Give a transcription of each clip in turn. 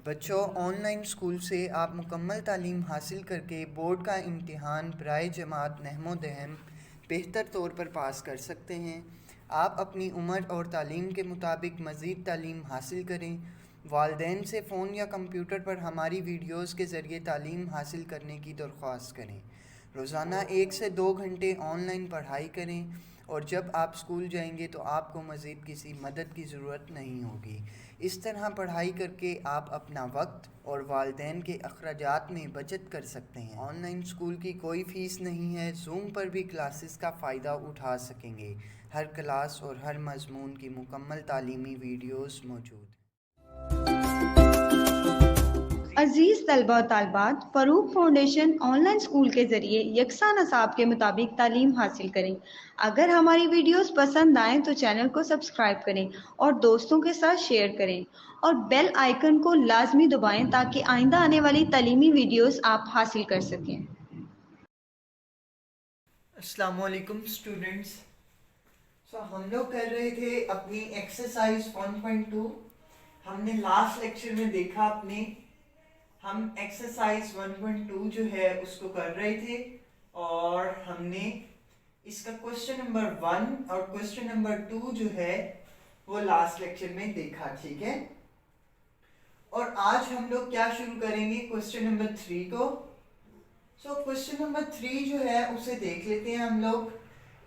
बच्चों, online school से आप मुकम्मल तालीम हासिल करके बोर्ड का इम्तिहान बराए जमात नहमो दहम बेहतर तौर पर पास कर सकते हैं। आप अपनी उम्र और तालीम के मुताबिक मज़ीद तालीम हासिल करें। वालिदैन से फ़ोन या कंप्यूटर पर हमारी वीडियोज़ के ज़रिए तालीम हासिल करने की दरख्वास्त करें। रोज़ाना 1 से 2 घंटे ऑनलाइन पढ़ाई करें और जब आप स्कूल जाएंगे तो आपको मज़ीद किसी मदद की ज़रूरत नहीं होगी। इस तरह पढ़ाई करके आप अपना वक्त और वालिदैन के अखराजात में बचत कर सकते हैं। ऑनलाइन स्कूल की कोई फ़ीस नहीं है। जूम पर भी क्लासेस का फ़ायदा उठा सकेंगे। हर क्लास और हर मज़मून की मुकम्मल तालीमी वीडियोज़ मौजूद हैं। अजीज तलबा और तालबात, फ़रूक फाउंडेशन ऑनलाइन स्कूल के ज़रिए यकसा नसाब के मुताबिक तालीम हासिल करें। अगर हमारी वीडियोस पसंद आएँ तो चैनल को सब्सक्राइब करें और दोस्तों के साथ शेयर करें और बेल आइकन को लाजमी दबाएं ताकि आइंदा आने वाली तालीमी वीडियोस आप हासिल कर सकें। अस्सलाम वालेकुम स्टूडेंट्स। हम लोग कर रहे थे अपनी एक्सरसाइज 1.2। हमने लास्ट लेक्चर में देखा हम एक्सरसाइज 1.2 जो है उसको कर रहे थे और हमने इसका क्वेश्चन नंबर 1 और क्वेश्चन नंबर 2 जो है वो लास्ट लेक्चर में देखा, ठीक है। और आज हम लोग क्या शुरू करेंगे, क्वेश्चन नंबर 3 को। क्वेश्चन नंबर 3 जो है उसे देख लेते हैं हम लोग।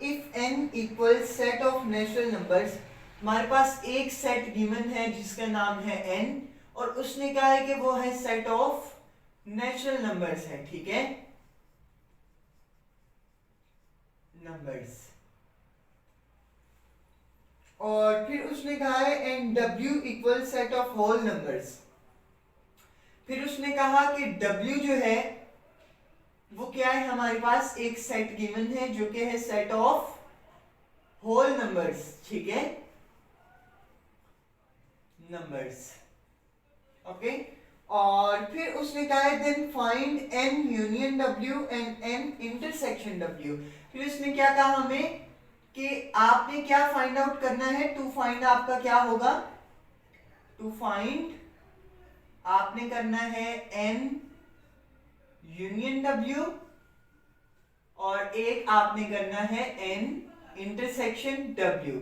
If n equal set of natural numbers, हमारे पास एक सेट गिवन है जिसका नाम है n और उसने कहा है कि वो है सेट ऑफ नेचुरल नंबर्स है, ठीक है, नंबर्स। और फिर उसने कहा है and w equal set of whole numbers. फिर उसने कहा कि w जो है वो क्या है, हमारे पास एक सेट गिवन है जो कि है सेट ऑफ होल नंबर्स, ठीक है, नंबर्स, ओके। और फिर उसने कहा है then find n union w and n intersection w। फिर उसने क्या कहा हमें कि आपने क्या फाइंड आउट करना है। टू फाइंड आपका क्या होगा, टू फाइंड आपने करना है n यूनियन w और एक आपने करना है n इंटरसेक्शन w,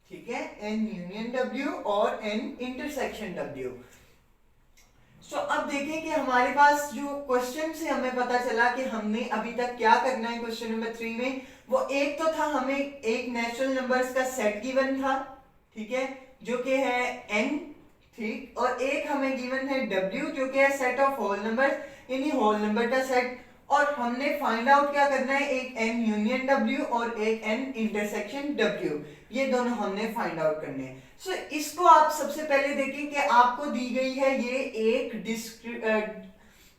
ठीक है, n यूनियन w और n इंटरसेक्शन w। अब देखें कि हमारे पास जो क्वेश्चन से हमें पता चला कि हमने अभी तक क्या करना है क्वेश्चन नंबर 3 में। वो एक तो था, हमें एक नेचुरल नंबर्स का सेट गिवन था, ठीक है, जो कि है n, ठीक, और एक हमें गिवन है w जो कि है सेट ऑफ होल नंबर्स, यानी होल नंबर का सेट। और हमने फाइंड आउट क्या करना है, एक n यूनियन w और एक n इंटरसेक्शन w, ये दोनों हमने फाइंड आउट करने हैं। इसको आप सबसे पहले देखें कि आपको दी गई है ये एक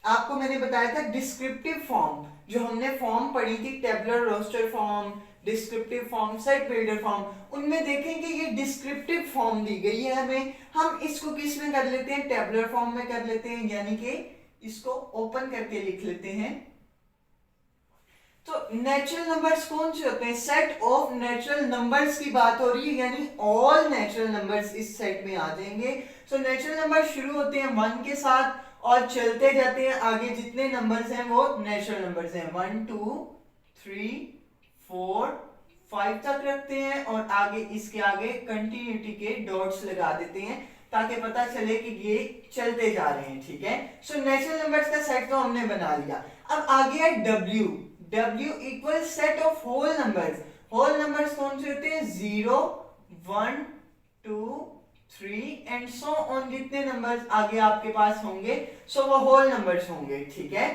आपको मैंने बताया था डिस्क्रिप्टिव फॉर्म, जो हमने फॉर्म पढ़ी थी, tabular roster form, descriptive form, set builder form, उनमें देखें कि ये डिस्क्रिप्टिव फॉर्म दी गई है हमें। हम इसको किस में कर लेते हैं, टेबुलर फॉर्म में कर लेते हैं, यानी कि इसको ओपन करके लिख लेते हैं। तो नेचुरल नंबर्स कौन से होते हैं, सेट ऑफ नेचुरल नंबर्स की बात हो रही है, यानी ऑल नेचुरल नंबर्स इस सेट में आ जाएंगे। नेचुरल नंबर शुरू होते हैं 1 के साथ और चलते जाते हैं आगे, जितने नंबर्स हैं वो नेचुरल नंबर्स हैं। 1 2 3 4 5 तक रखते हैं और आगे इसके आगे कंटिन्यूटी के डॉट्स लगा देते हैं ताकि पता चले कि ये चलते जा रहे हैं, ठीक है। नेचुरल नंबर्स का सेट तो हमने बना लिया। अब आगे है w। w equal set of whole numbers. Whole numbers कौन से होते हैं, 0 1 2 3 एंड सो ऑन, जितने नंबर्स आगे आपके पास होंगे वो होल नंबर्स होंगे, ठीक है।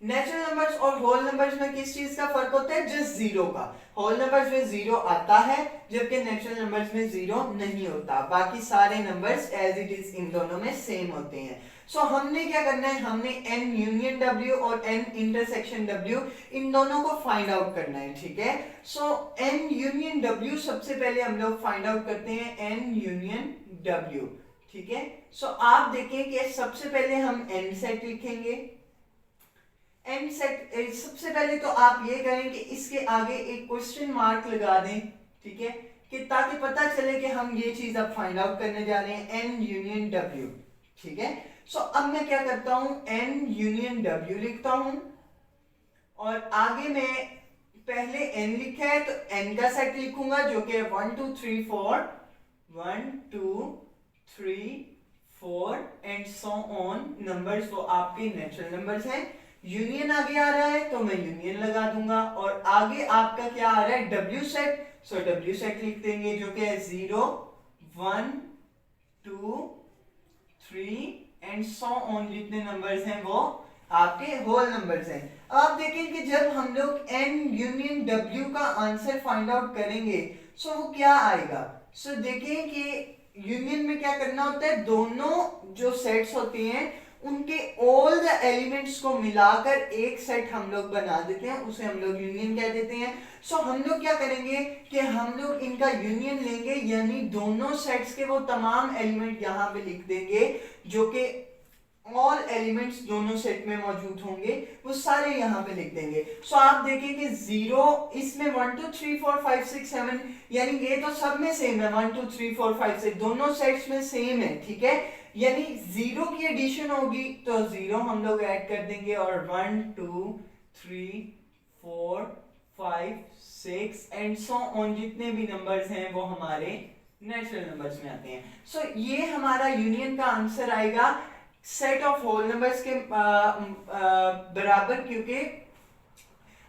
नेचुरल नंबर्स और होल नंबर्स में किस चीज का फर्क होता है, जस्ट जीरो का। होल नंबर्स में जीरो आता है जबकि नेचुरल नंबर्स में जीरो नहीं होता, बाकी सारे नंबर्स एज इट इज इन दोनों में सेम होते हैं। हमने क्या करना है, हमने n यूनियन w और n इंटरसेक्शन w, इन दोनों को फाइंड आउट करना है, ठीक है। n यूनियन w सबसे पहले हम लोग फाइंड आउट करते हैं, n यूनियन w, ठीक है। आप देखें कि सबसे पहले हम n सेट लिखेंगे। n सेट सबसे पहले तो आप ये करें कि इसके आगे एक क्वेश्चन मार्क लगा दें, ठीक है, कि ताकि पता चले कि हम ये चीज अब फाइंड आउट करने जा रहे हैं, n यूनियन w, ठीक है। सो अब मैं क्या करता हूं, n यूनियन w लिखता हूं और आगे मैं पहले n लिखा है तो n का सेट लिखूंगा जो कि 1 2 3 4 1 2 3 4 एंड सो ऑन नंबर्स, वो आपके नेचुरल नंबर्स हैं। यूनियन आगे आ रहा है तो मैं यूनियन लगा दूंगा और आगे आपका क्या आ रहा है, w सेट, सो w सेट लिख देंगे जो कि है 0 1 2 3 एंड सो ऑन, जितने नंबर्स हैं वो आपके होल नंबर्स हैं। आप देखें कि जब हम लोग n यूनियन w का आंसर फाइंड आउट करेंगे सो वो क्या आएगा। सो देखें कि यूनियन में क्या करना होता है, दोनों जो सेट्स होते हैं उनके ऑल द एलिमेंट्स को मिलाकर एक सेट हम लोग बना देते हैं, उसे हम लोग यूनियन कह देते हैं। सो हम लोग क्या करेंगे कि हम लोग इनका यूनियन लेंगे, यानी दोनों सेट्स के वो तमाम एलिमेंट यहाँ पे लिख देंगे जो कि ऑल एलिमेंट्स दोनों सेट में मौजूद होंगे, वो सारे यहाँ पे लिख देंगे। सो आप देखें कि 0 इसमें 1 2 3 4 5 6 7, यानी ये तो सब में सेम है, 1 2 3 4 5 6 दोनों सेट्स में सेम है, ठीक है। यानी 0 की एडिशन होगी तो 0 हम लोग ऐड कर देंगे और 1 2 3 4 5 6 एंड सो ऑन, जितने भी नंबर्स हैं वो हमारे नेचुरल नंबर्स में आते हैं। सो ये हमारा यूनियन का आंसर आएगा सेट ऑफ होल नंबर्स के बराबर, क्योंकि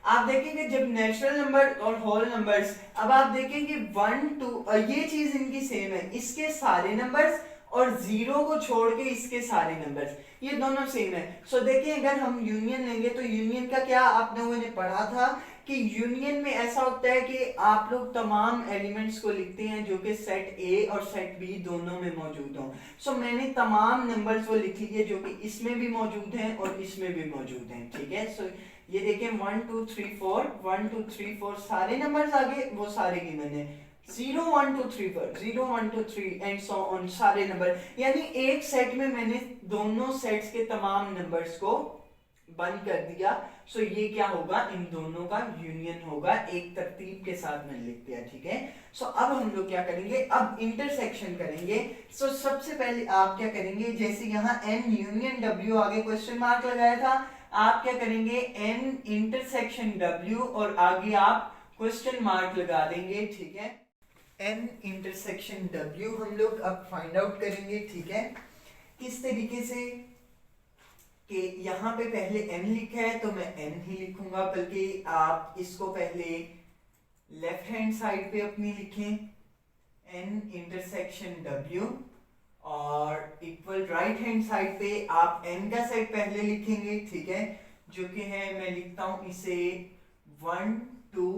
आप देखेंगे जब नेचुरल नंबर और होल नंबर्स, अब आप देखेंगे 1 2 ये चीज इनकी सेम है, इसके सारे नंबर्स और 0 को छोड़ के इसके सारे नंबर्स ये दोनों सेम है। सो देखिए अगर हम यूनियन लेंगे तो यूनियन का क्या आप लोगों ने पढ़ा था कि यूनियन में ऐसा होता है कि आप लोग तमाम एलिमेंट्स को लिखते हैं जो कि सेट ए और सेट बी दोनों में मौजूद हों। सो मैंने तमाम नंबर्स वो लिख लिए जो कि इसमें भी मौजूद हैं और इसमें भी मौजूद हैं, ठीक है। सो ये देखें 1 2 3 4 1 2 3 4 सारे नंबर्स आगे वो सारे की मैंने 0 1 2 3 4 0 1 2 3 एंड सो ऑन सारे नंबर, यानी एक सेट में मैंने दोनों सेट्स के तमाम नंबर्स को बंद कर दिया। सो ये क्या होगा, इन दोनों का यूनियन होगा, एक तरतीब के साथ मैंने लिख दिया, ठीक है। सो अब हम लोग क्या करेंगे, अब इंटरसेक्शन करेंगे। सो सबसे पहले आप क्या करेंगे, जैसे यहाँ n यूनियन w आगे क्वेश्चन मार्क लगाया था, आप क्या करेंगे n इंटरसेक्शन w और आगे आप क्वेश्चन मार्क लगा देंगे, ठीक है। n इंटरसेक्शन w हम लोग अब फाइंड आउट करेंगे, ठीक है। किस तरीके से कि यहाँ पे पहले n लिखा है तो मैं n ही लिखूंगा, बल्कि आप इसको पहले लेफ्ट हैंड साइड पे अपनी लिखें n इंटरसेक्शन w और इक्वल राइट हैंड साइड पे आप n का सेट पहले लिखेंगे, ठीक है, जो कि है मैं लिखता हूं इसे 1 2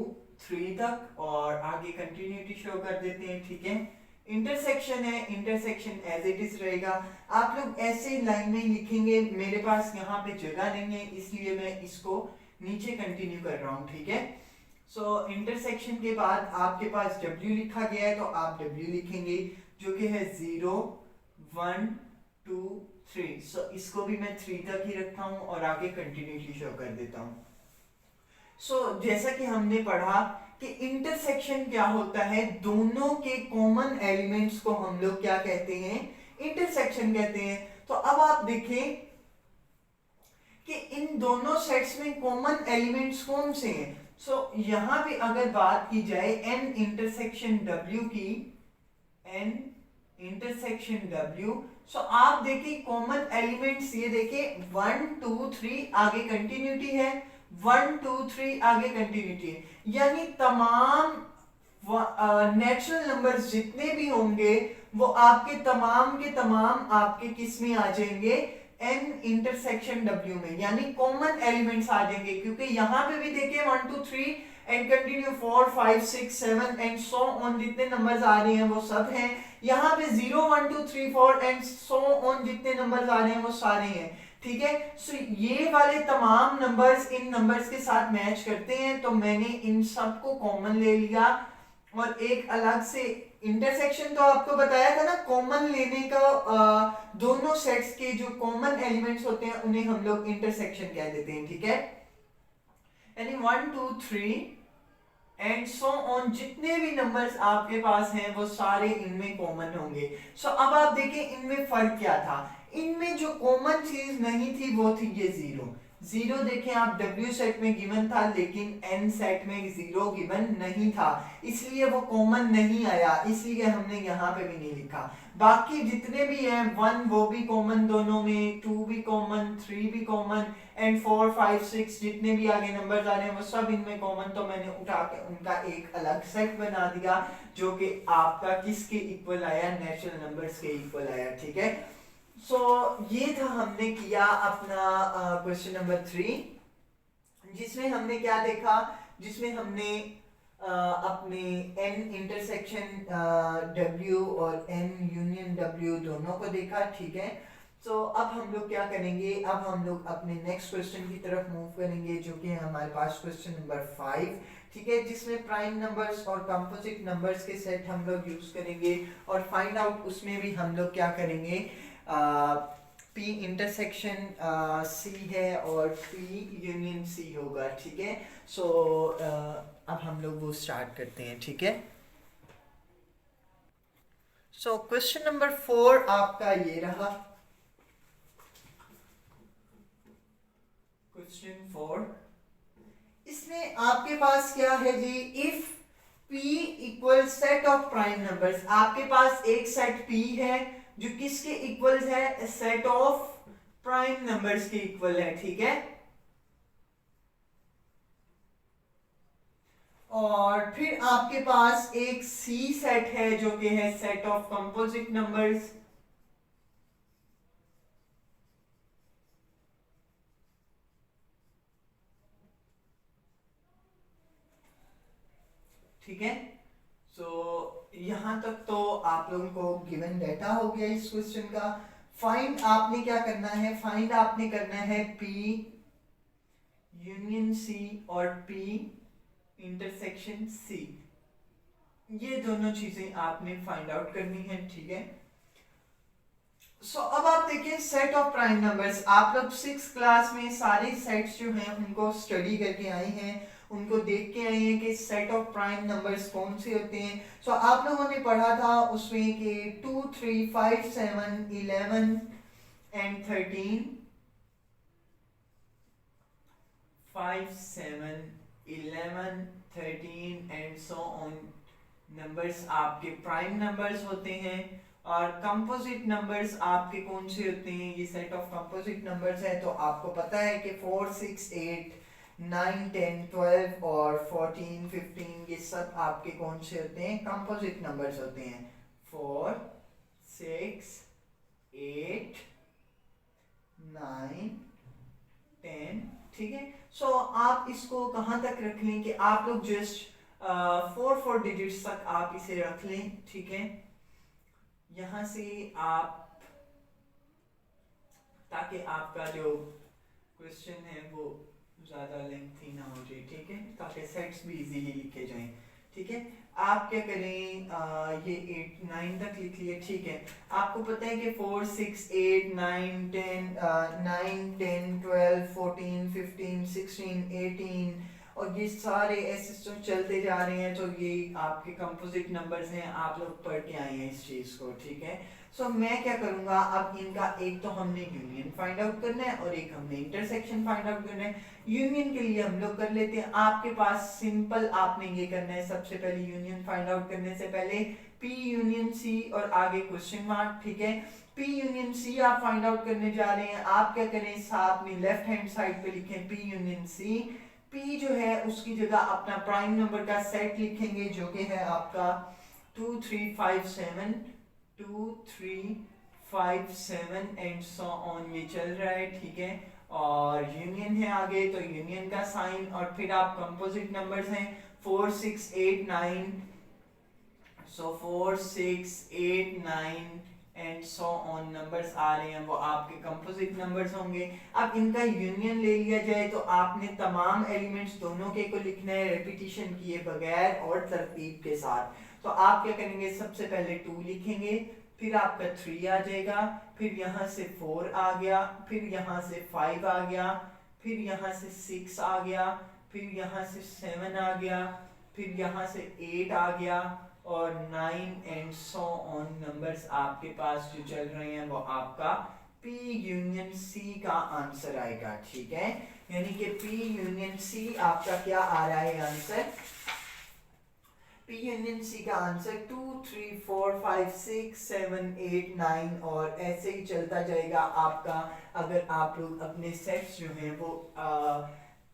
3 तक और आगे कंटिन्यूटी शो कर देते हैं, ठीक है। इंटरसेक्शन है, इंटरसेक्शन एज इट इज रहेगा, आप लोग ऐसे लाइन में लिखेंगे। मेरे पास यहाँ पे जगह नहीं है इसलिए मैं इसको नीचे कंटिन्यू कर रहा हूँ, ठीक है। सो इंटरसेक्शन के बाद आपके पास W लिखा गया है तो आप W लिखेंगे जो कि है 0 1 2 3। सो इसको भी मैं 3 तक ही रखता हूँ और आगे कंटिन्यूटी शो कर देता हूँ। सो जैसा कि हमने पढ़ा कि इंटरसेक्शन क्या होता है, दोनों के कॉमन एलिमेंट्स को हम लोग क्या कहते हैं, इंटरसेक्शन कहते हैं। तो अब आप देखें कि इन दोनों सेट्स में कॉमन एलिमेंट्स कौन से हैं। सो यहां पे अगर बात की जाए n इंटरसेक्शन w की, n इंटरसेक्शन w, सो आप देखिए कॉमन एलिमेंट्स ये देखिए 1 2 3 आगे कंटिन्यूटी है, 1 2 3 आगे कंटिन्यूटी है, यानी तमाम नेचुरल नंबर्स जितने भी होंगे वो आपके तमाम के तमाम आपके किस में आ जाएंगे, n इंटरसेक्शन w में, यानी कॉमन एलिमेंट्स आ जाएंगे। क्योंकि यहाँ पे भी देखिए 1 2 3 and continue 4 5 6 7 and so on, जितने नंबर्स आ रहे हैं वो सब हैं। यहाँ पे 0 1 2 3 4 एंड सो ऑन, जितने नंबर्स आ रहे हैं वो सारे हैं, ठीक है। सो ये वाले तमाम नंबर्स इन नंबर्स के साथ मैच करते हैं, तो मैंने इन सब को कॉमन ले लिया और एक अलग से इंटरसेक्शन तो आपको बताया था ना, कॉमन लेने का दोनों सेट्स के जो कॉमन एलिमेंट्स होते हैं उन्हें हम लोग इंटरसेक्शन कह देते हैं, ठीक है। यानी 1 2 3 एंड सो ऑन, जितने भी नंबर्स आपके पास हैं वो सारे इनमें कॉमन होंगे। सो अब आप देखें इनमें फर्क क्या था। इनमें जो कॉमन चीज नहीं थी वो थी ये जीरो। जीरो देखें आप, W सेट में गिवन था लेकिन N सेट में जीरो गिवन नहीं था, इसलिए वो कॉमन नहीं आया, इसलिए हमने यहाँ पे भी नहीं लिखा। बाकी जितने भी हैं 1 वो भी कॉमन दोनों में, 2 भी कॉमन, 3 भी कॉमन एंड 4 5 6 जितने भी आगे नंबर्स आ रहे हैं वो सब इनमें कॉमन। तो मैंने उठा के उनका एक अलग सेट बना दिया जो कि आपका किसके इक्वल आया, नेचुरल नंबर्स के इक्वल आया। ठीक है, सो ये था हमने किया अपना क्वेश्चन नंबर 3, जिसमें हमने क्या देखा, जिसमें हमने अपने n इंटरसेक्शन w और n यूनियन w दोनों को देखा। ठीक है, तो अब हम लोग क्या करेंगे, अब हम लोग अपने नेक्स्ट क्वेश्चन की तरफ मूव करेंगे जो कि है हमारे पास क्वेश्चन नंबर 5। ठीक है, जिसमें प्राइम नंबर्स और कंपोजिट नंबर्स के सेट हम लोग यूज करेंगे और फाइंड आउट उसमें भी हम लोग क्या करेंगे, P इंटरसेक्शन C है और P यूनियन C होगा। ठीक है, सो अब हम लोग वो स्टार्ट करते हैं। ठीक है, सो क्वेश्चन नंबर 4 आपका ये रहा। क्वेश्चन 4, इसमें आपके पास क्या है जी, if P equal set of prime numbers, आपके पास एक सेट P है जो किसके इक्वल है, सेट ऑफ प्राइम नंबर्स के इक्वल है। ठीक है, और फिर आपके पास एक C सेट है जो कि है सेट ऑफ कंपोजिट नंबर्स। ठीक है, सो यहां तक तो आप लोगों को गिवन डाटा हो गया इस क्वेश्चन का। फाइंड आपने क्या करना है, फाइंड आपने करना है P यूनियन C और P इंटरसेक्शन C, ये दोनों चीजें आपने फाइंड आउट करनी है। ठीक है, सो अब आप देखिए सेट ऑफ प्राइम नंबर्स, आप लोग 6 क्लास में सारे सेट्स जो हैं उनको स्टडी करके आए हैं, उनको देख के आए हैं कि सेट ऑफ प्राइम नंबर्स कौन से होते हैं। सो आप लोगों ने पढ़ा था उसमें कि 2 3 5 7 11 and 13, 5 7 11 13 and so on numbers आपके प्राइम नंबर्स होते हैं। और कंपोजिट नंबर्स आपके कौन से होते हैं, ये सेट ऑफ कंपोजिट नंबर्स है। तो आपको पता है कि 4 6 8 9 10 12 और 14 15 ये सब आपके कौन से होते हैं, कंपोजिट नंबर्स होते हैं। 4 6 8 9 10। ठीक है, सो आप इसको कहां तक रख लें कि आप लोग जस्ट 4 डिजिट्स तक आप इसे रख लें। ठीक है, यहां से आप, ताकि आपका जो क्वेश्चन है वो ज्यादा लेंथी ना हो जाए। ठीक है, ताकि सेट्स भी इजीली लिखे जाएं। ठीक है, आप क्या करें, ये 8 9 तक लिख लिए। ठीक है, आपको पता है कि 4 6 8 9 10 9 10 12 14 15 16 18 और ये सारे ऐसे तो चलते जा रहे हैं। तो ये आपके कंपोजिट नंबर्स हैं, आप लोग पढ़ के आए हैं इस चीज को। ठीक है, सो मैं क्या करूंगा, अब इनका एक तो हमने यूनियन फाइंड आउट करना है और एक हमने इंटरसेक्शन फाइंड आउट करना है। यूनियन के लिए हम लोग कर लेते हैं, आपके पास सिंपल आपने ये करना है, सबसे पहले यूनियन फाइंड आउट करने से पहले P यूनियन C और आगे क्वेश्चन मार्क। ठीक है, P यूनियन C आप फाइंड आउट करने जा रहे हैं, आप क्या करें, साथ में लेफ्ट हैंड साइड पे लिखें P यूनियन C। P जो है उसकी जगह अपना प्राइम नंबर का सेट लिखेंगे जो कि है आपका 2 3 5 7 2 3 5 7 एंड सो ऑन, ये चल रहा है। ठीक है, और यूनियन है आगे तो यूनियन का साइन, और फिर आप कंपोजिट नंबर्स हैं 4 6 8 9, so 4 6 8 9 and so on numbers आ रहे हैं वो आपके कंपोजिट नंबर्स होंगे। अब इनका यूनियन ले लिया जाए तो आपने तमाम एलिमेंट्स दोनों के को लिखना है रेपिटेशन किए बगैर और तरतीब के साथ। तो आप क्या करेंगे, सबसे पहले 2 लिखेंगे, फिर आपका 3 आ जाएगा, फिर यहाँ से 4 आ गया, फिर यहाँ से 5 आ गया, फिर यहाँ से 6 आ गया, फिर यहाँ से 7 आ गया, फिर यहाँ से 8 आ गया और 9 एंड सो ऑन नंबर्स आपके पास जो चल रहे हैं वो आपका P यूनियन C का आंसर आएगा, ठीक है। यानी कि P यूनियन C आपका क्या आ रहा है आंसर, P यूनियन C का आंसर 2 3 4 5 6 7 8 9 और ऐसे ही चलता जाएगा आपका। अगर आप लोग अपने सेट्स जो हैं वो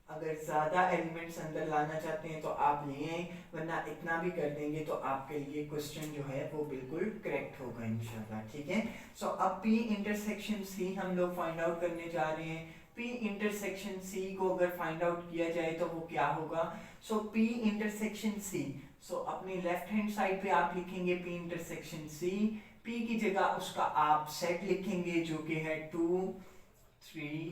अगर ज़्यादा एलिमेंट्स अंदर लाना चाहते हैं तो आप लिए, वरना इतना भी कर देंगे तो आपके लिए क्वेश्चन जो है वो बिल्कुल करेक्ट होगा इंशाल्लाह, ठीक है। सो अब P इंटरसेक्शन C हम लोग फाइंड आउट करने जा रहे हैं। P इंटरसेक्शन C को अगर फाइंड आउट किया जाए तो वो क्या होगा, सो P इंटरसेक्शन C, सो अपनी लेफ्ट हैंड साइड पे आप लिखेंगे P इंटरसेक्शन C, P की जगह उसका आप सेट लिखेंगे जो कि है 2 3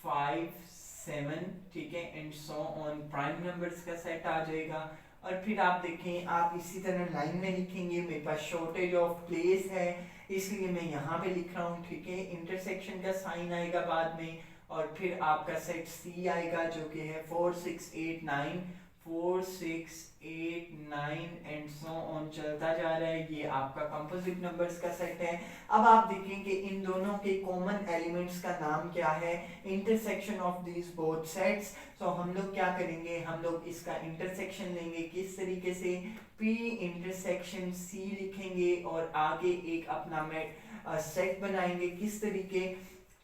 5 7, ठीक है, and so on, prime numbers का सेट आ जाएगा। और फिर आप देखें, आप इसी तरह लाइन में लिखेंगे, मेरे पास शॉर्टेज ऑफ प्लेस है इसलिए मैं यहाँ पे लिख रहा हूँ, ठीक है। इंटरसेक्शन का साइन आएगा बाद में, और फिर आपका सेट C आएगा जो कि है 4 6 8 9, 4 6 8 9 एंड सो ऑन चलता जा रहा है। ये आपका कंपोजिट नंबर्स का सेट है। अब आप देखेंगे इन दोनों के कॉमन एलिमेंट्स का नाम क्या है, intersection of these both sets. So हम लोग क्या करेंगे, हम लोग इसका इंटरसेक्शन लेंगे, किस तरीके से, P इंटरसेक्शन C लिखेंगे और आगे एक अपना सेट बनाएंगे, किस तरीके,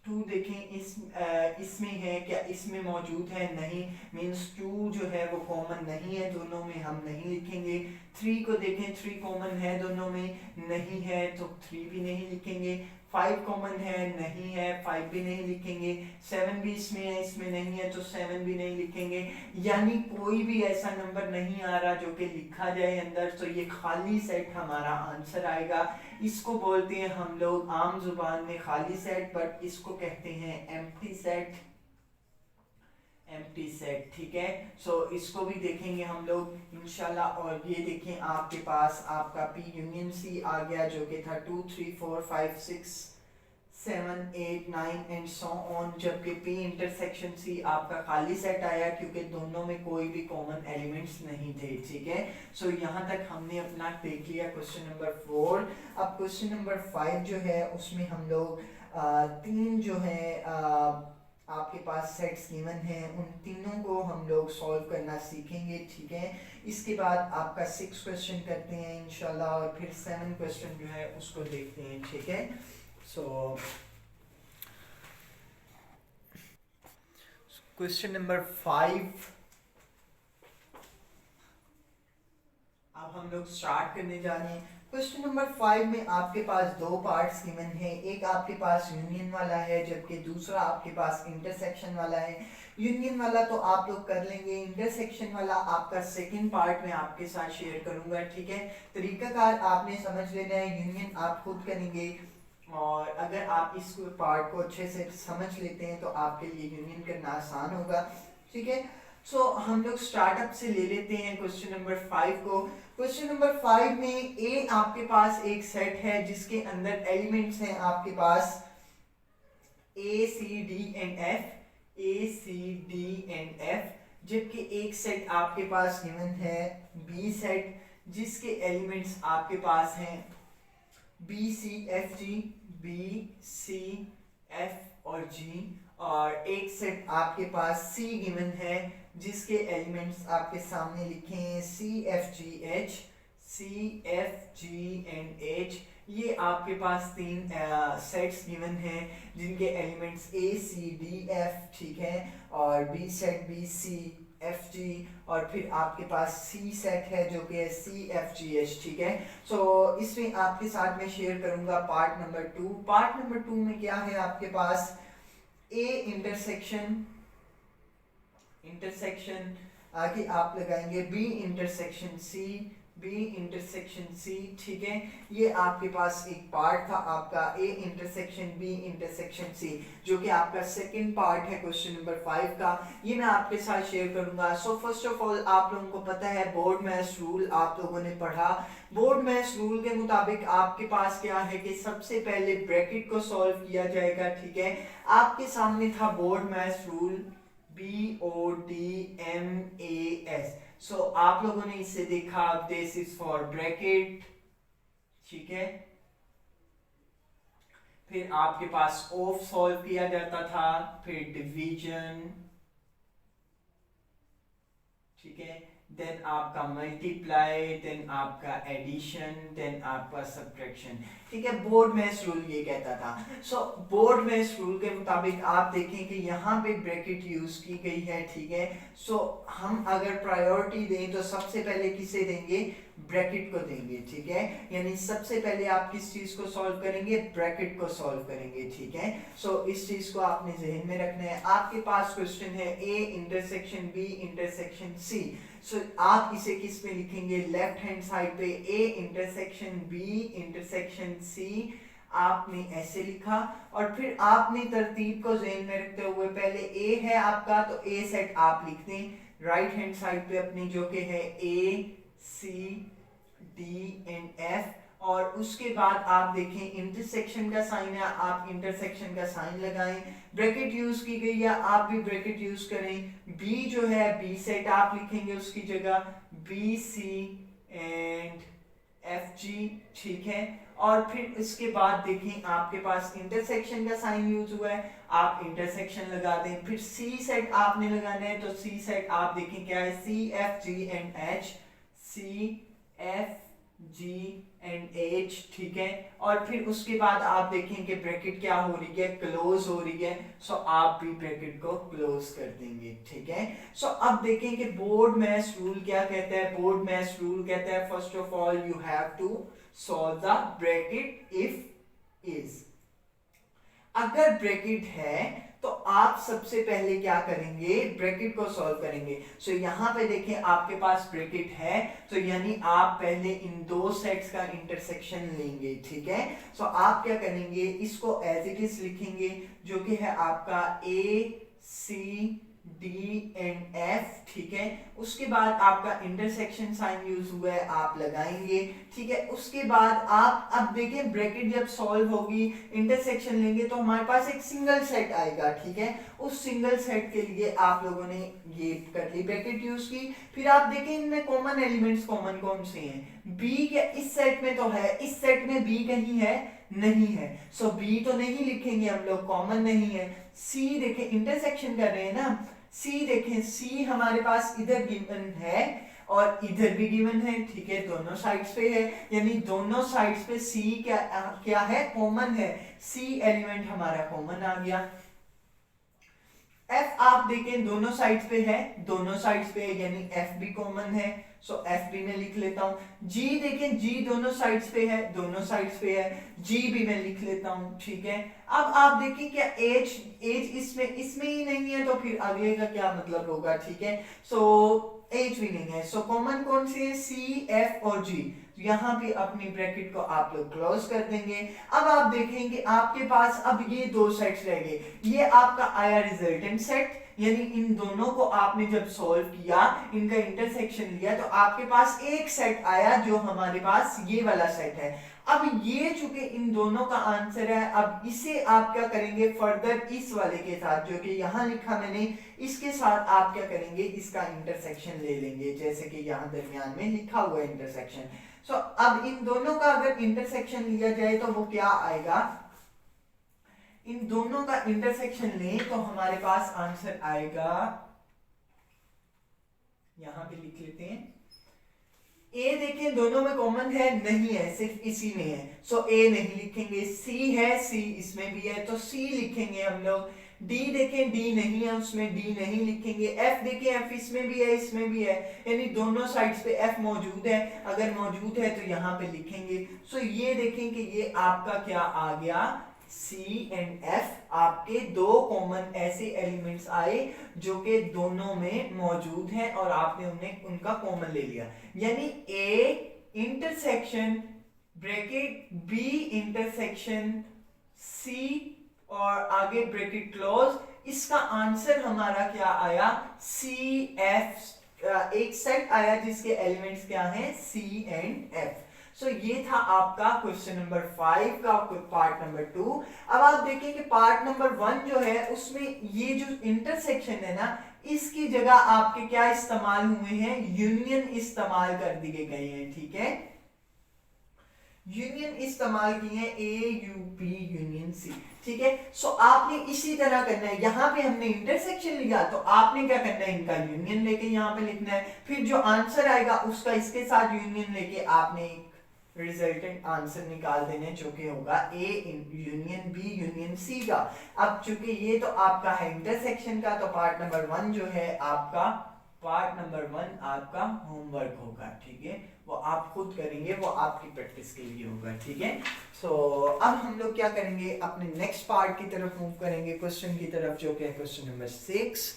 2 देखें इसमें है क्या, इसमें मौजूद है, नहीं, मींस 2 जो है वो कॉमन नहीं है दोनों में, हम नहीं लिखेंगे। 3 को देखें, 3 कॉमन है दोनों में, नहीं है तो 3 भी नहीं लिखेंगे। 5 कॉमन है, नहीं है, 5 भी नहीं लिखेंगे। 7 भी इसमें है, इसमें नहीं है तो 7 भी नहीं लिखेंगे। यानी कोई भी ऐसा नंबर नहीं आ रहा जो कि लिखा जाए अंदर, तो ये खाली सेट हमारा आंसर आएगा। इसको बोलते हैं हम लोग आम जुबान में खाली सेट, बट इसको कहते हैं एम्प्टी सेट, एम्प्टी सेट, ठीक है। सो इसको भी देखेंगे हम लोग इंशाल्लाह। और ये देखें आपके पास आपका P यूनियन C आ गया जो कि था 2 3 4 5 6 7 8 9 एंड सो ऑन, जबकि P इंटरसेक्शन C आपका खाली सेट आया क्योंकि दोनों में कोई भी कॉमन एलिमेंट्स नहीं थे, ठीक है। सो यहाँ तक हमने अपना देख लिया क्वेश्चन नंबर 4। अब क्वेश्चन नंबर 5 जो है उसमें हम लोग 3 जो है आपके पास सेट्स गिवन हैं, उन तीनों को हम लोग सॉल्व करना सीखेंगे, ठीक है। इसके बाद आपका 6 क्वेश्चन करते हैं इंशाल्लाह और फिर 7 क्वेश्चन जो है उसको देखते हैं, ठीक है। सो क्वेश्चन नंबर 5 अब हम लोग स्टार्ट करने जा रहे हैं। क्वेश्चन नंबर 5 में आपके पास 2 पार्ट्स गिवन है, एक आपके पास यूनियन वाला है जबकि दूसरा आपके पास इंटरसेक्शन वाला है। यूनियन वाला तो आप लोग कर लेंगे, इंटरसेक्शन वाला आपका सेकंड पार्ट में आपके साथ शेयर करूंगा, ठीक है। तरीकाकार आपने समझ लेना है, यूनियन आप खुद करेंगे और अगर आप इस पार्ट को अच्छे से समझ लेते हैं तो आपके लिए यूनियन करना आसान होगा, ठीक है। सो हम लोग स्टार्टअप से ले लेते हैं क्वेश्चन नंबर 5 को। क्वेश्चन नंबर 5 में ए आपके पास एक सेट है जिसके अंदर एलिमेंट्स हैं आपके पास A C D and F, A C D and F, जबकि एक सेट आपके पास गिवन है बी सेट जिसके एलिमेंट्स आपके पास हैं B C F G, B C F और जी, और एक सेट आपके पास सी गिवन है जिसके एलिमेंट्स आपके सामने लिखे हैं C F G H, C F G and H. ये आपके पास 3 सेट्स गिवन हैं जिनके elements A C D F, ठीक है, और B set B C F G, और फिर आपके पास सी सेट है जो कि है सी एफ जी एच, ठीक है। सो इसमें आपके साथ में शेयर करूंगा पार्ट नंबर 2। पार्ट नंबर 2 में क्या है आपके पास ए इंटरसेक्शन, इंटरसेक्शन आगे आप लगाएंगे B intersection C, B intersection C, ठीक है। ये आपके पास एक पार्ट था आपका A intersection B intersection C जो कि आपका सेकंड पार्ट है क्वेश्चन नंबर 5 का, ये मैं आपके साथ शेयर करूंगा। सो फर्स्ट ऑफ ऑल आप लोगों को पता है बोर्ड मैथ्स रूल आप लोगों ने पढ़ा। बोर्ड मैथ्स रूल के मुताबिक आपके पास क्या है कि सबसे पहले ब्रैकेट को सॉल्व किया जाएगा, ठीक है। आपके सामने था बोर्ड मैथ्स रूल BODMAS। सो आप लोगों ने इसे देखा, दिस इज फॉर ब्रैकेट, ठीक है। फिर आपके पास ऑफ सॉल्व किया जाता था, फिर डिवीजन, ठीक है, देन आपका मल्टीप्लाई, देन आपका एडिशन, देन आपका सब्ट्रैक्शन, ठीक है। बोर्ड मैथ्स रूल ये कहता था। सो बोर्ड मैथ्स रूल के मुताबिक आप देखें कि यहाँ पे ब्रैकेट यूज की गई है, ठीक है। सो हम अगर प्रायोरिटी दें तो सबसे पहले किसे देंगे, ब्रैकेट को देंगे, ठीक है। यानी सबसे पहले आप किस चीज को सॉल्व करेंगे, ब्रैकेट को सॉल्व करेंगे, ठीक है। सो इस चीज को आपने जहन में रखना है। आपके पास क्वेश्चन है A intersection B intersection C. So आप इसे किस में लिखेंगे, लेफ्ट हैंड साइड पे A intersection B intersection C आपने ऐसे लिखा, और फिर आपने तरतीब को जहन में रखते हुए पहले ए है आपका तो ए सेट आप लिख दें राइट हैंड साइड पे अपनी, जो कि है ए सी डी एंड एफ, और उसके बाद आप देखें इंटरसेक्शन का साइन है, आप इंटरसेक्शन का साइन लगाएं। ब्रैकेट यूज की गई है, आप भी ब्रैकेट यूज करें। बी जो है बी सेट आप लिखेंगे उसकी जगह B C and F G, ठीक है। और फिर इसके बाद देखें आपके पास इंटरसेक्शन का साइन यूज हुआ है, आप इंटरसेक्शन लगा दें। फिर सी सेट आपने लगाना है, तो सी सेट आप देखें क्या है, C F G and H, C F G and H, ठीक है। और फिर उसके बाद आप देखें कि ब्रैकेट क्या हो रही है, क्लोज हो रही है। सो आप भी ब्रैकेट को क्लोज कर देंगे, ठीक है। सो अब देखें कि बोर्ड मैथ्स रूल क्या कहता है। बोर्ड मैथ्स रूल कहता है first of all you have to solve the bracket if is. अगर ब्रैकेट है तो आप सबसे पहले क्या करेंगे, ब्रैकेट को सॉल्व करेंगे। सो यहां पे देखें आपके पास ब्रैकेट है, तो यानी आप पहले इन दो सेट्स का इंटरसेक्शन लेंगे, ठीक है। सो आप क्या करेंगे, इसको एज इट इज लिखेंगे, जो कि है आपका ए सी डी एंड एफ, ठीक है। उसके बाद आपका इंटरसेक्शन साइन यूज हुआ है, आप लगाएंगे, ठीक है। उसके बाद आप अब देखिए ब्रैकेट जब सॉल्व होगी, इंटरसेक्शन लेंगे तो हमारे पास एक सिंगल सेट आएगा, ठीक है। उस सिंगल सेट के लिए आप लोगों ने ये कर ली, ब्रैकेट यूज की। फिर आप देखें इनमें कॉमन एलिमेंट्स कॉमन कौन से हैं, बी क्या इस सेट में तो है, इस सेट में बी कहीं है, नहीं है। सो बी तो नहीं लिखेंगे हम लोग, कॉमन नहीं है। सी देखें इंटरसेक्शन कर रहे हैं ना, सी देखें, सी हमारे पास इधर गिवन है और इधर भी गिवन है, ठीक है, दोनों साइड्स पे है, यानी दोनों साइड्स पे सी क्या है, कॉमन है। सी एलिमेंट हमारा कॉमन आ गया। एफ आप देखें दोनों साइड्स पे है, दोनों साइड्स पे है, यानी एफ भी कॉमन है। सो एफ भी मैं लिख लेता हूं। जी देखें, जी दोनों साइड्स पे है, दोनों साइड्स पे है, जी भी मैं लिख लेता हूं, ठीक है। अब आप देखें क्या एच, एच इसमें ही नहीं है, तो फिर अगले का क्या मतलब होगा, ठीक है। सो एच भी नहीं है। सो कॉमन कौन से है, सी एफ और जी। यहां भी अपनी ब्रैकेट को आप लोग क्लोज कर देंगे। अब आप देखेंगे आपके पास अब ये दो सेट्स रह गए, ये आपका आया रिजल्टेंट सेट, यानी इन दोनों को आपने जब सॉल्व किया, इनका इंटरसेक्शन लिया, तो आपके पास एक सेट आया जो हमारे पास ये वाला सेट है। अब ये चूंकि इन दोनों का आंसर है, अब इसे आप क्या करेंगे, फर्दर इस वाले के साथ जो कि यहां लिखा मैंने, इसके साथ आप क्या करेंगे, इसका इंटरसेक्शन ले लेंगे, जैसे कि यहां दरमियान में लिखा हुआ है इंटरसेक्शन। सो अब इन दोनों का अगर इंटरसेक्शन लिया जाए तो वो क्या आएगा, इन दोनों का इंटरसेक्शन लें तो हमारे पास आंसर आएगा, यहां पे लिख लेते हैं, ए देखें दोनों में कॉमन है, नहीं है, सिर्फ इसी में है। सो ए नहीं लिखेंगे। सी है, सी इसमें भी है, तो सी लिखेंगे हम लोग। डी देखें, डी नहीं है उसमें, डी नहीं लिखेंगे। एफ देखें, एफ इसमें भी है, इसमें भी है, यानी दोनों साइड्स पे एफ मौजूद है, अगर मौजूद है तो यहाँ पे लिखेंगे। सो ये देखें कि ये आपका क्या आ गया, सी एंड एफ आपके दो कॉमन ऐसे एलिमेंट्स आए जो कि दोनों में मौजूद हैं और आपने उन्हें उनका कॉमन ले लिया, यानी A intersection bracket B intersection C और आगे ब्रैकेट क्लोज, इसका आंसर हमारा क्या आया, सी एफ। एक सेट आया जिसके एलिमेंट्स क्या हैं, सी एंड एफ। सो ये था आपका क्वेश्चन नंबर 5 का पार्ट नंबर 2। अब आप देखें कि पार्ट नंबर 1 जो है उसमें ये जो इंटरसेक्शन है ना, इसकी जगह आपके क्या इस्तेमाल हुए हैं, यूनियन इस्तेमाल कर दिए गए हैं, ठीक है। यूनियन इस्तेमाल किए हैं ए यू पी यूनियन सी, ठीक है। सो आपने इसी तरह करना है, यहाँ पे हमने इंटरसेक्शन लिया तो आपने क्या करना है, इनका यूनियन लेके यहाँ पे लिखना है, फिर जो आंसर आएगा उसका इसके साथ यूनियन लेके आपने एक रिजल्टेंट आंसर निकाल देने जो कि होगा A union B union C का। अब चूंकि ये तो आपका है इंटरसेक्शन का, तो पार्ट नंबर 1 जो है आपका, पार्ट नंबर 1 आपका होमवर्क होगा, ठीक है, वो आप खुद करेंगे, वो आपकी प्रैक्टिस के लिए होगा, ठीक है। सो अब हम लोग क्या करेंगे, अपने नेक्स्ट पार्ट की तरफ मूव करेंगे, क्वेश्चन की तरफ, जो कि है question number 6।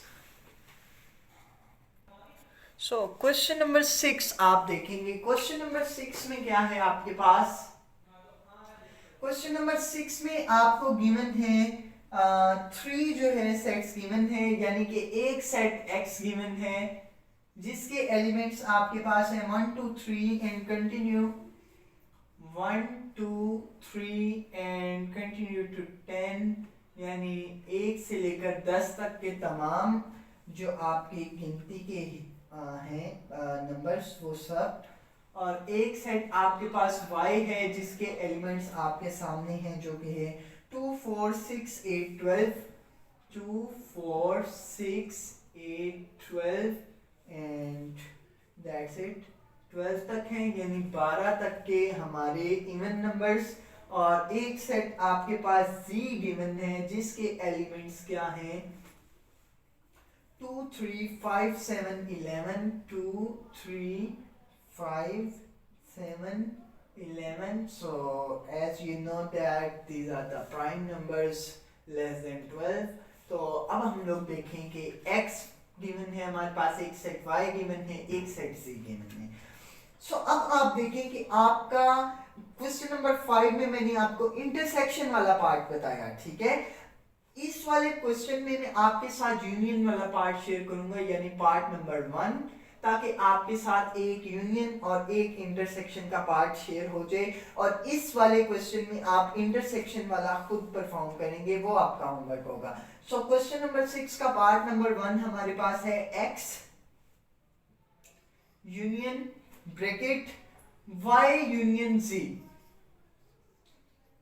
So question number 6 आप देखेंगे, क्वेश्चन नंबर 6 में क्या है आपके पास, क्वेश्चन नंबर 6 में आपको गिवन है 3 जो है सेट्स गिवन है, यानी कि एक सेट x गिवन है जिसके एलिमेंट्स आपके पास है 1 2 3 and continue 1 2 3 and continue to 10, यानी 1 से लेकर 10 तक के तमाम जो आपकी गिनती के हैं नंबर्स वो सब, और एक सेट आपके पास y है जिसके एलिमेंट्स आपके सामने हैं जो कि है 2 4 6 8 12, 2 4 6 8 12 एंड दैट्स इट, 12 तक हैं, यानी 12 तक के हमारे इवन नंबर्स। और एक सेट आपके पास z गिवन है जिसके एलिमेंट्स क्या हैं 2 3 5 7 11, 2 3 5 7 11, so as you know that these are the prime numbers less than 12। तो अब हम लोग देखें कि x गिवन है हमारे पास, एक सेट y गिवन है, एक सेट z गिवन है। सो अब आप देखें कि आपका क्वेश्चन नंबर 5 में मैंने आपको इंटरसेक्शन वाला पार्ट बताया, ठीक है। इस वाले क्वेश्चन में मैं आपके साथ यूनियन वाला पार्ट शेयर करूंगा, यानी पार्ट नंबर 1, ताकि आपके साथ एक यूनियन और एक इंटरसेक्शन का पार्ट शेयर हो जाए, और इस वाले क्वेश्चन में आप इंटरसेक्शन वाला खुद परफॉर्म करेंगे, वो आपका होमवर्क होगा। सो क्वेश्चन नंबर 6 का पार्ट नंबर 1 हमारे पास है x union bracket y union z,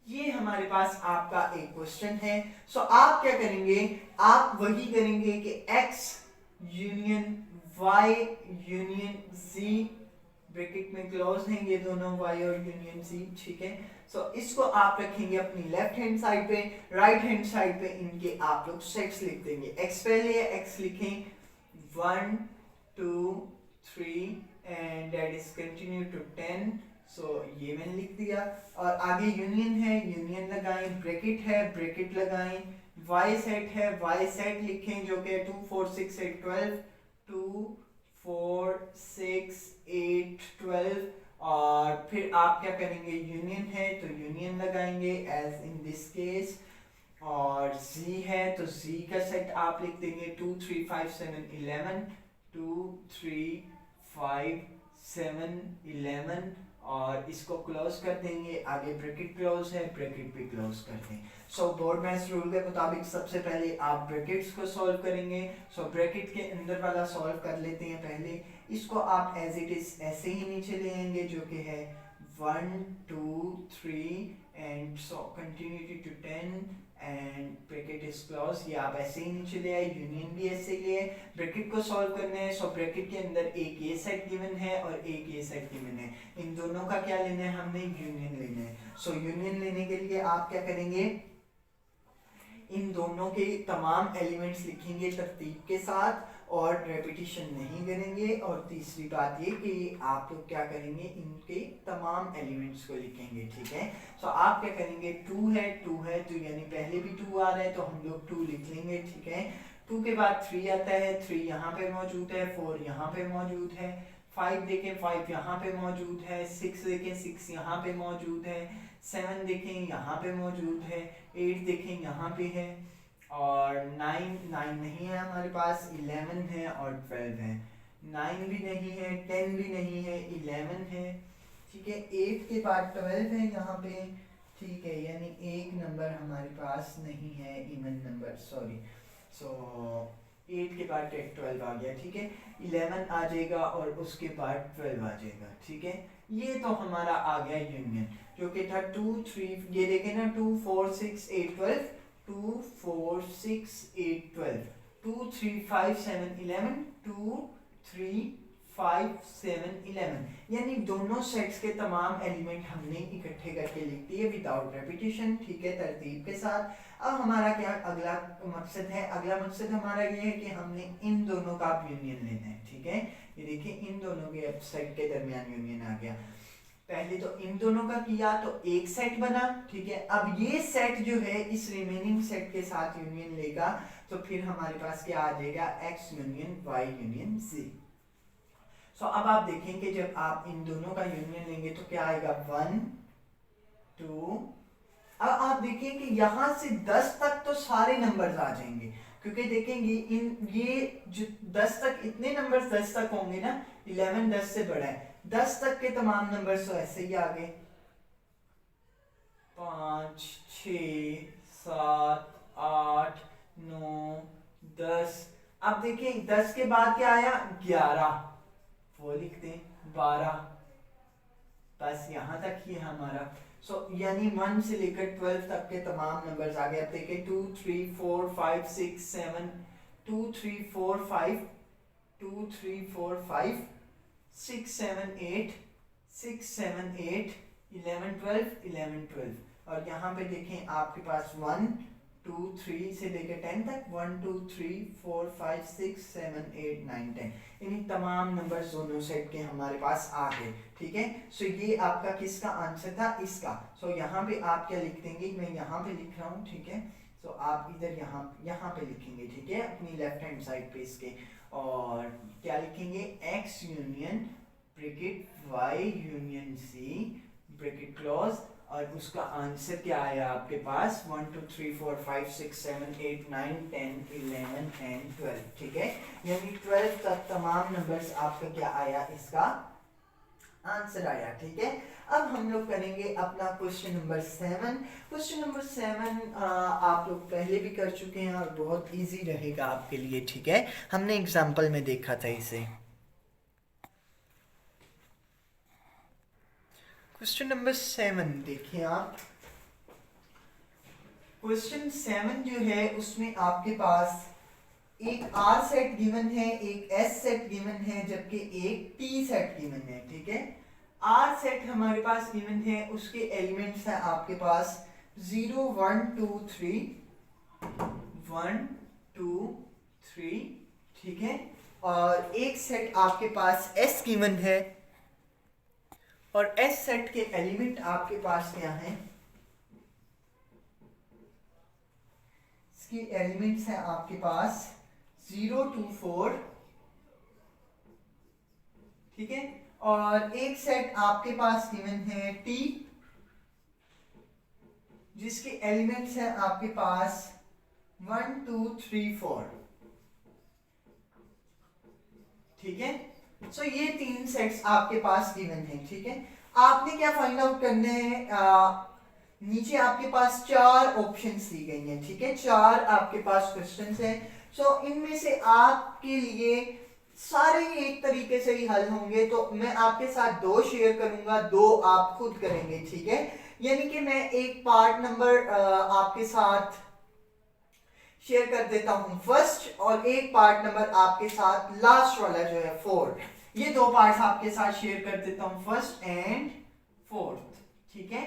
ये हमारे पास आपका एक क्वेश्चन है। सो आप क्या करेंगे, आप वही करेंगे कि x union y union z, bracket में क्लोज हैं ये दोनों y और यूनियन z, ठीक है। सो इसको आप रखेंगे अपनी लेफ्ट हैंड साइड पे, राइट हैंड साइड पे इनके आप लोग सेट्स लिख देंगे। x पहले है, x लिखें 1 2 3 and that is continue to 10, so ये मैंने लिख दिया। और आगे यूनियन है, यूनियन लगाएं, ब्रैकेट है, ब्रैकेट लगाएं, y सेट है, y सेट लिखें जो कि 2 4 6 8 12, 2 4 6 8 12, और फिर आप क्या करेंगे, यूनियन है तो यूनियन लगाएंगे एज इन दिस केस, और z है तो z का सेट आप लिख देंगे 2 3 5 7 11, 2 3 5 7 11, और इसको क्लोज कर देंगे, आगे ब्रैकेट क्लोज है, ब्रैकेट भी क्लोज कर दें। सो बोर्ड मैथ्स रूल के मुताबिक सबसे पहले आप ब्रैकेट्स को सॉल्व करेंगे। सो ब्रैकेट के अंदर वाला सॉल्व कर लेते हैं पहले, इसको आप एज इट इज ऐसे ही नीचे ले आएंगे जो कि है 1 2 3 and so continuity to 10 and bracket is close, ये आप ऐसे ही नीचे ले आए, यूनियन भी ऐसे ही ले आए। ब्रैकेट को सॉल्व करना है, सो ब्रैकेट के अंदर एक ये सेट गिवन है और एक ये सेट गिवन है, इन दोनों का क्या लेना है, हमने यूनियन लेना है। सो यूनियन लेने के लिए आप क्या करेंगे, इन दोनों के तमाम एलिमेंट्स लिखेंगे तरतीब के साथ और रेपिटेशन नहीं करेंगे। और तीसरी बात ये कि आप लोग क्या करेंगे, इनके तमाम एलिमेंट्स को लिखेंगे, ठीक है। सो आप क्या करेंगे, 2 है तो यानी पहले भी 2 आ रहा है तो हम लोग 2 लिख लेंगे, ठीक है। 2 के बाद 3 आता है, 3 यहाँ पे मौजूद है, 4 यहाँ पे मौजूद है, 5 देखें 5 यहाँ पे मौजूद है, 6 देखें 6 यहाँ पे मौजूद है, 7 देखें यहाँ पे मौजूद है, 8 देखें यहाँ पे है, और 9 नहीं है हमारे पास, 11 है और 12 है, 9 भी नहीं है, 10 भी नहीं है, 11 है, ठीक है। 8 के बाद 12 है यहाँ पे, ठीक है, यानी एक नंबर हमारे पास नहीं है इवन नंबर, सॉरी। सो 8 के बाद 12 आ गया, ठीक है, 11 आ जाएगा और उसके बाद 12 आ जाएगा, ठीक है। ये तो हमारा आ गया यूनियन, जो कि था 2 3, ये देखें ना 2 4 6 8 12, 2 4 6 8 12, 2 3 5 7 11, 2 3 5 7 11, यानी दोनों सेट्स के तमाम एलिमेंट हमने इकट्ठे करके लिख दिए विदाउट रेपिटेशन, ठीक है, तरतीब के साथ। अब हमारा क्या अगला मकसद है? अगला मकसद हमारा ये है कि हमने इन दोनों का यूनियन लेना है, ठीक है। ये देखिए इन दोनों के सेट के दरमियान यूनियन आ गया। पहले तो इन दोनों का किया तो एक सेट बना, ठीक है। अब ये सेट जो है इस रिमेनिंग सेट के साथ यूनियन लेगा, तो फिर हमारे पास क्या आ जाएगा? x union y union z। सो अब आप देखें कि जब आप इन दोनों का यूनियन लेंगे तो क्या आएगा? 1 2। अब आप देखें कि यहां से 10 तक तो सारे नंबर्स आ जाएंगे, क्योंकि देखेंगे इन ये जो 10 तक इतने नंबर्स 10 तक होंगे ना, 11 10 से बड़ा है, 10 तक के तमाम नंबर्स तो ऐसे ही आ गए, 5 6 7 8 9 10। अब देखें 10 के बाद क्या आया? 11, वो लिखते हैं 12, बस यहां तक ही हमारा। यानी 1 से लेकर 12 तक के तमाम नंबर्स आ गए। अब देखें 2 3 4 5 6 7, 2 3 4 5 2 3 4 5 6 7 8 6 7 8 11 12 11 12। और यहाँ पे देखें आपके पास 1 2 3 से लेकर 10 तक 1 2 3 4 5 6 7 8 9 10, इन तमाम नंबर्स दोनों सेट के हमारे पास आ गए, ठीक है। सो ये आपका किसका आंसर था? इसका। सो यहाँ पे आप क्या लिख देंगे? मैं यहाँ पे लिख रहा हूँ, ठीक है। सो आप इधर यहाँ पे लिखेंगे, ठीक है, अपनी लेफ्ट हैंड साइड पे इसके, और क्या लिखेंगे? x union bracket y union c bracket close, और उसका आंसर क्या आया आपके पास? 1 2 3 4 5 6 7 8 9 10 11 and 12, ठीक है। यानी 12 तक तमाम नंबर्स आपका क्या आया? इसका आंसर आया, ठीक है। अब हम लोग करेंगे अपना क्वेश्चन नंबर 7। क्वेश्चन नंबर 7 आप लोग पहले भी कर चुके हैं और बहुत इजी रहेगा आपके लिए, ठीक है। हमने एग्जाम्पल में देखा था इसे। क्वेश्चन नंबर 7 देखिए आप। क्वेश्चन 7 जो है उसमें आपके पास एक R सेट गिवन है, एक S सेट गिवन है, जबकि एक T सेट गिवन है, ठीक है। R सेट हमारे पास गिवन है, उसके एलिमेंट्स हैं आपके पास 0 1 2 3 1 2 3, ठीक है। और एक सेट आपके पास S गिवन है, और S सेट के एलिमेंट आपके पास क्या हैं? इसके एलिमेंट्स हैं आपके पास 0 2 4, ठीक है। और एक सेट आपके पास गिवन है T, जिसके एलिमेंट्स हैं आपके पास 1 2 3 4, ठीक है। सो ये 3 सेट्स आपके पास गिवन है, ठीक है। आपने क्या फाइंड आउट करना है? नीचे आपके पास 4 ऑप्शंस दी गई हैं, ठीक है, 4 आपके पास क्वेश्चंस हैं। सो इनमें से आपके लिए सारे एक तरीके से ही हल होंगे, तो मैं आपके साथ 2 शेयर करूंगा, 2 आप खुद करेंगे, ठीक है। यानी कि मैं एक पार्ट नंबर आपके साथ शेयर कर देता हूं फर्स्ट, और एक पार्ट नंबर आपके साथ लास्ट वाला जो है 4, ये 2 पार्ट्स आपके साथ शेयर कर देता हूं, फर्स्ट एंड फोर्थ, ठीक है।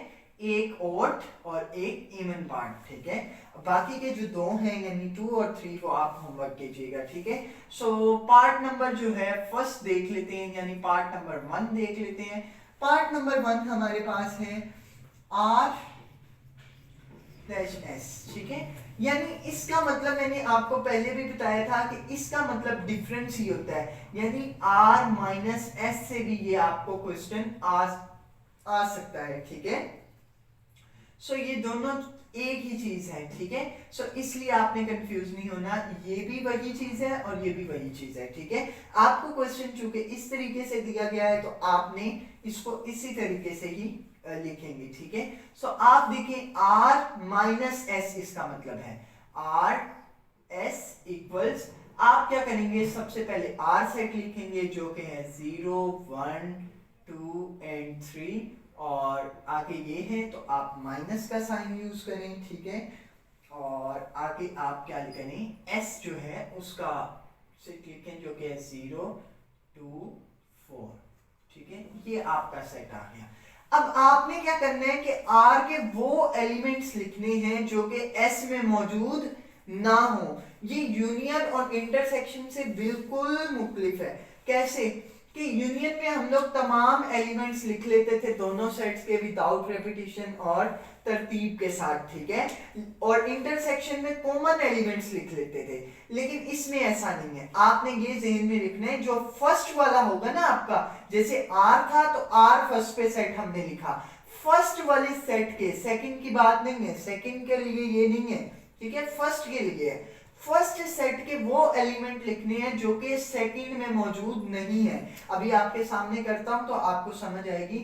एक ओड और एक इवन पार्ट, ठीक है। बाकी के जो 2 हैं यानी 2 और 3 को आप होमवर्क कीजिएगा, ठीक है। सो पार्ट नंबर जो है फर्स्ट देख लेते हैं, यानी पार्ट नंबर 1 देख लेते हैं। पार्ट नंबर 1 हमारे पास है R-S, ठीक है। यानी इसका मतलब मैंने आपको पहले भी बताया था कि इसका मतलब डिफरेंस ही होता है, यानी R माइनस S से भी ये आपको क्वेश्चन आ सकता है, ठीक है। सो ये दोनों एक ही चीज है, ठीक है। सो इसलिए आपने कंफ्यूज नहीं होना, ये भी वही चीज है और ये भी वही चीज है, ठीक है। आपको क्वेश्चन चूंकि इस तरीके से दिया गया है, तो आपने इसको इसी तरीके से ही लिखेंगे, ठीक है। सो आप देखिए R माइनस S इसका मतलब है R S इक्वल्स आप क्या करेंगे, सबसे पहले आर सेट लिखेंगे जो कि है 0 1 2 एंड 3, और आगे ये है तो आप माइनस का साइन यूज करें, ठीक है। और आगे आप क्या करें, एस जो है उसका सेट लिखें जो कि है 0 2 4, ठीक है। ये आपका सेट आ गया। अब आपने क्या करना है कि आर के वो एलिमेंट्स लिखने हैं जो कि एस में मौजूद ना हो। ये यूनियन और इंटरसेक्शन से बिल्कुल मुख्तलिफ है। कैसे कि यूनियन में हम लोग तमाम एलिमेंट्स लिख लेते थे दोनों सेट्स के विदाउट रेपिटेशन और तरतीब के साथ, ठीक है। और इंटरसेक्शन में कॉमन एलिमेंट्स लिख लेते थे, लेकिन इसमें ऐसा नहीं है। आपने ये ज़हन में रखना है, जो फर्स्ट वाला होगा ना आपका, जैसे आर था तो आर फर्स्ट पे सेट हमने लिखा, फर्स्ट वाले सेट के, सेकंड की बात नहीं है, सेकंड के लिए ये नहीं है, ठीक है, फर्स्ट के लिए है। फर्स्ट सेट के वो एलिमेंट लिखने हैं जो कि सेकंड में मौजूद नहीं है। अभी आपके सामने करता हूं तो आपको समझ आएगी।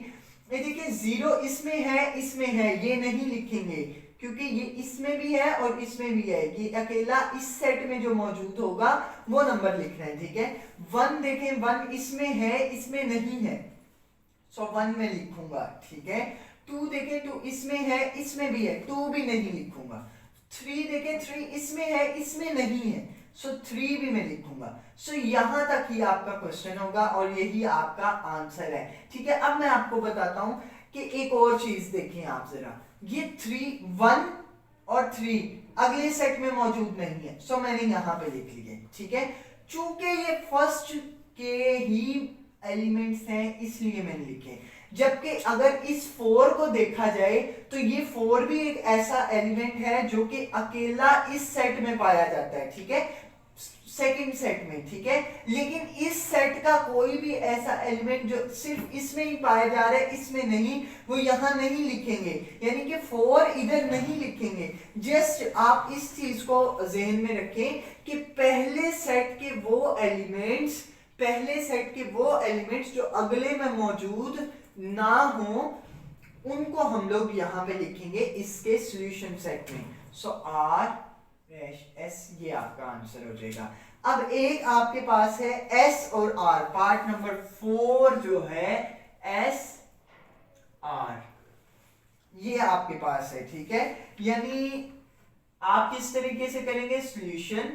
ये देखिए 0 इसमें है, इसमें है, ये नहीं लिखेंगे क्योंकि ये इसमें भी है और इसमें भी है। ये अकेला इस सेट में जो मौजूद होगा वो नंबर लिखना है, ठीक है। 1 देखें, 1 इसमें है, इसमें नहीं है, सो 1 में लिखूंगा, ठीक है। 2 देखें, 2 इसमें है, इसमें भी है, 2 भी नहीं लिखूंगा। 3 देखें, 3 इसमें है, इसमें नहीं है, सो 3 भी मैं लिखूंगा। सो यहां तक ही आपका क्वेश्चन होगा और यही आपका आंसर है, ठीक है। अब मैं आपको बताता हूं कि एक और चीज देखिए आप जरा, ये 3 1 और 3 अगले सेट में मौजूद नहीं है, सो मैंने यहां पे लिख लिए, ठीक है। चूंकि ये फर्स्ट के ही एलिमेंट्स हैं इसलिए मैंने लिखे। जबकि अगर इस 4 को देखा जाए तो ये 4 भी एक ऐसा एलिमेंट है जो कि अकेला इस सेट में पाया जाता है, ठीक है, सेकंड सेट में, ठीक है। लेकिन इस सेट का कोई भी ऐसा एलिमेंट जो सिर्फ इसमें ही पाया जा रहा है, इसमें नहीं, वो यहां नहीं लिखेंगे, यानी कि 4 इधर नहीं लिखेंगे। जस्ट आप इस चीज को जहन में रखें कि पहले सेट के वो एलिमेंट्स जो अगले में मौजूद ना हो उनको हम लोग यहां पे लिखेंगे इसके सॉल्यूशन सेट में। सो आर एस, ये आपका आंसर हो जाएगा। अब एक आपके पास है एस और आर, पार्ट नंबर 4 जो है एस आर, ये आपके पास है, ठीक है। यानी आप किस तरीके से करेंगे, solution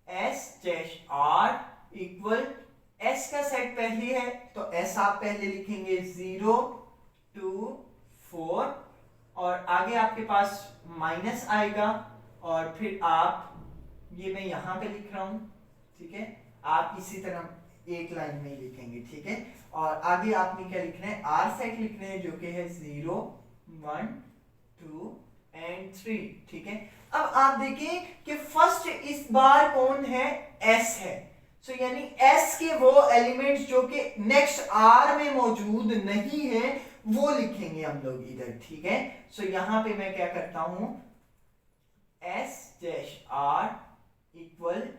S dash R equal, S का सेट पहले है तो एस आप पहले लिखेंगे 0 2 4, और आगे आपके पास माइनस आएगा और फिर आप, ये मैं यहां पे लिख रहा हूं, ठीक है, आप इसी तरह एक लाइन में लिखेंगे, ठीक है। और आगे आपने क्या लिखना है, आर सेट लिखना है जो कि है 0 1 2 एंड 3, ठीक है। अब आप देखिए कि फर्स्ट इस बार कौन है, एस है। सो यानी एस के वो एलिमेंट्स जो कि नेक्स्ट आर में मौजूद नहीं है वो लिखेंगे हम लोग इधर, ठीक है। सो यहां पे मैं क्या करता हूं, एस डैश आर इक्वल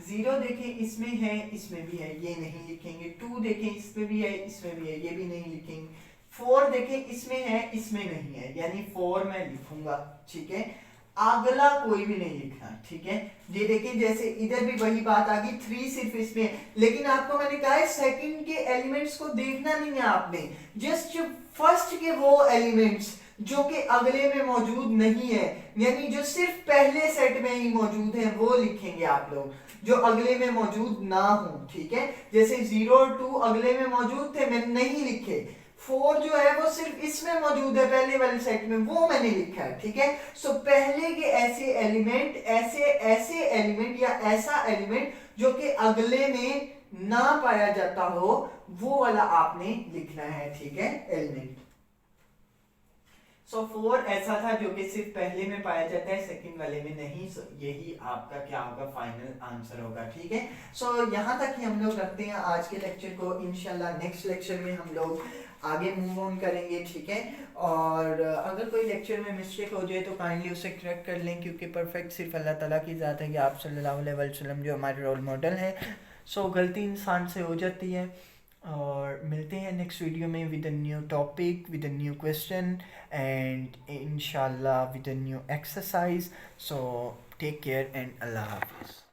0 देखें इसमें है, इसमें भी है, ये नहीं लिखेंगे। 2 देखें इसमें भी है, इसमें भी है, ये भी नहीं लिखेंगे। 4 देखें इसमें है, इसमें नहीं है, यानी 4 मैं लिखूंगा, ठीक है। अगला कोई भी नहीं लिखना, ठीक है। ये देखिए जैसे इधर भी वही बात आ गई, 3 सिर्फ इसमें है, लेकिन आपको मैंने कहा है सेकंड के एलिमेंट्स को देखना नहीं है आपने, जस्ट फर्स्ट के वो एलिमेंट्स जो कि अगले में मौजूद नहीं है, यानी जो सिर्फ पहले सेट में ही मौजूद है वो लिखेंगे आप लोग, जो अगले में मौजूद ना हो, ठीक है। जैसे 0 और 2 अगले में मौजूद थे, मैंने नहीं लिखे। 4 जो है वो सिर्फ इसमें मौजूद है पहले वाले सेट में, वो मैंने लिखा है, ठीक है। सो पहले के ऐसे एलिमेंट, ऐसे एलिमेंट या ऐसा एलिमेंट जो कि अगले में ना पाया जाता हो वो वाला आपने लिखना है, ठीक है, एलिमेंट। सो 4 ऐसा था जो कि सिर्फ पहले में पाया जाता है, सेकंड वाले में नहीं। सो यही आपका क्या होगा, फाइनल आंसर होगा, ठीक है। सो यहाँ तक ही हम लोग रखते हैं आज के लेक्चर को। इंशाल्लाह नेक्स्ट लेक्चर में हम लोग आगे मूव ऑन करेंगे, ठीक है। और अगर कोई लेक्चर में मिस्टेक हो जाए तो काइंडली उसे करेक्ट कर लें, क्योंकि परफेक्ट सिर्फ अल्लाह ताला की ज़ात है कि आप सल्लल्लाहु अलैहि वसल्लम जो हमारे रोल मॉडल हैं। सो गलती इंसान से हो जाती है, और मिलते हैं नेक्स्ट वीडियो में with a new topic, with a new question and इंशाल्लाह with a new exercise. So take care and अल्लाह हाफिज़।